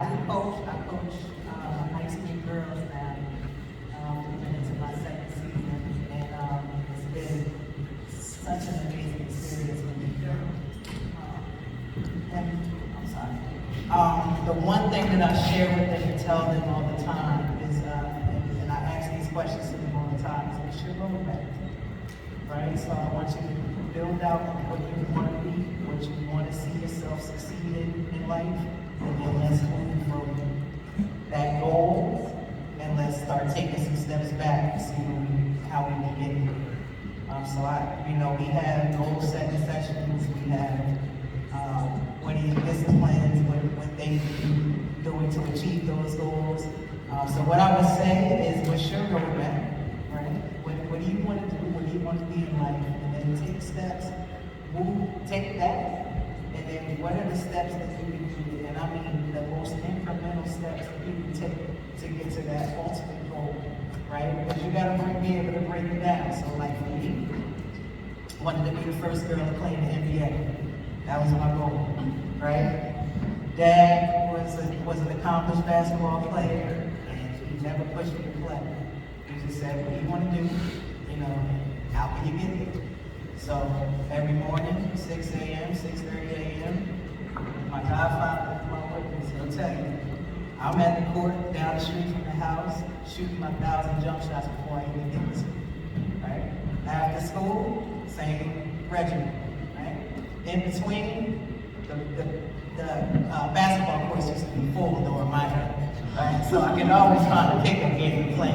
I coach high school girls now. Into my second season, and it's been such an amazing experience for me. And I'm sorry. The one thing that I share with them and tell them all the time is, and I ask these questions to them all the time, is what's your roadmap? Right? So I want you to build out what you want to be, what you want to see yourself succeed in life, and then let's move from that goal and let's start taking some steps back and see how we can get here. We have goal setting sessions, we have what are your disciplines, what things you doing to achieve those goals. So what I would say is, what's your roadmap, right? What do you want to do? What do you want to be in life? And then take steps, take that, and then what are the steps that you can do? And I mean the most incremental steps that you can take to get to that ultimate goal, right? Because you got to be able to break it down. So like for me, I wanted to be the first girl to play in the NBA. That was my goal, right? Dad was an accomplished basketball player, and he never pushed me to play. He just said, what do you want to do? How can you get there? So every morning, 6 a.m., 6:30 a.m., my godfather, my witness, he'll tell you, I'm at the court down the street from the house, shooting my 1,000 jump shots before I even get to school, right? After school, same regimen, right? In between, the basketball course used to be full during my era, right? So I can always find a pickup game and play.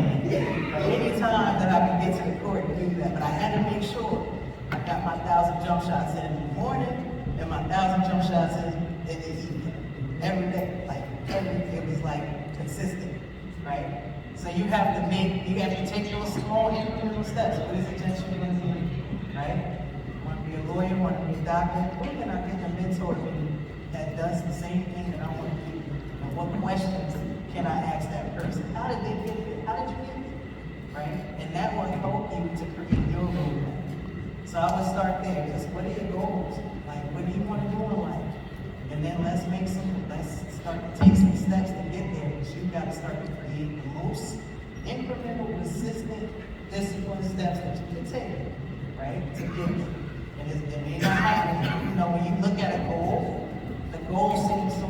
But any time that I could get to the court and do that, but I had to make sure I got my 1,000 jump shots in the morning and my 1,000 jump shots in the evening. Every day, it was like consistent, right? So you have to take those small incremental steps. What is it that you're going to do, right? Want to be a lawyer, want to be a doctor? Who can I get a mentor that does the same thing that I want to do? And what questions can I ask that person? How did they get there? How did you get there? Right? And that will help you to create your roadmap. So I would start there. Just what are your goals? Like, what do you want to do in life? And then let's start to take some steps to get there. But you got to start to create the most incremental, consistent, disciplined steps that you can take, right? To get there. And it may not happen. When you look at a goal, the goal seems so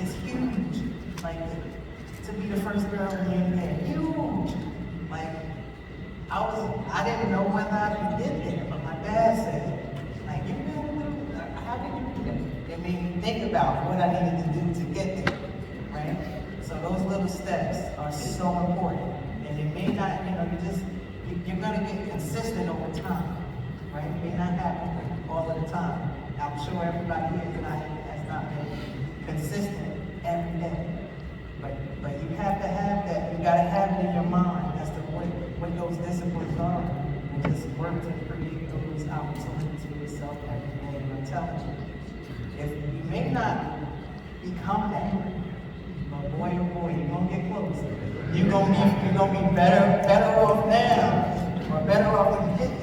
it's huge. Like to be the first girl in the NBA, huge. Like I didn't know whether I could get there, but my dad said, like, you know, how did you do that? It made me think about what I needed to do to get there, right? So those little steps are so important. And it may not, you're gonna get consistent over time, right? It may not happen all of the time. I'm sure everybody here tonight has not been consistent every day. But you have to have that, you gotta have it in your mind as to what those disciplines are, and just work to create those opportunities for yourself every day. And I'm telling you, if you may not become that, but boy oh boy, you're gonna get close. You're gonna be better off now, or better off when you get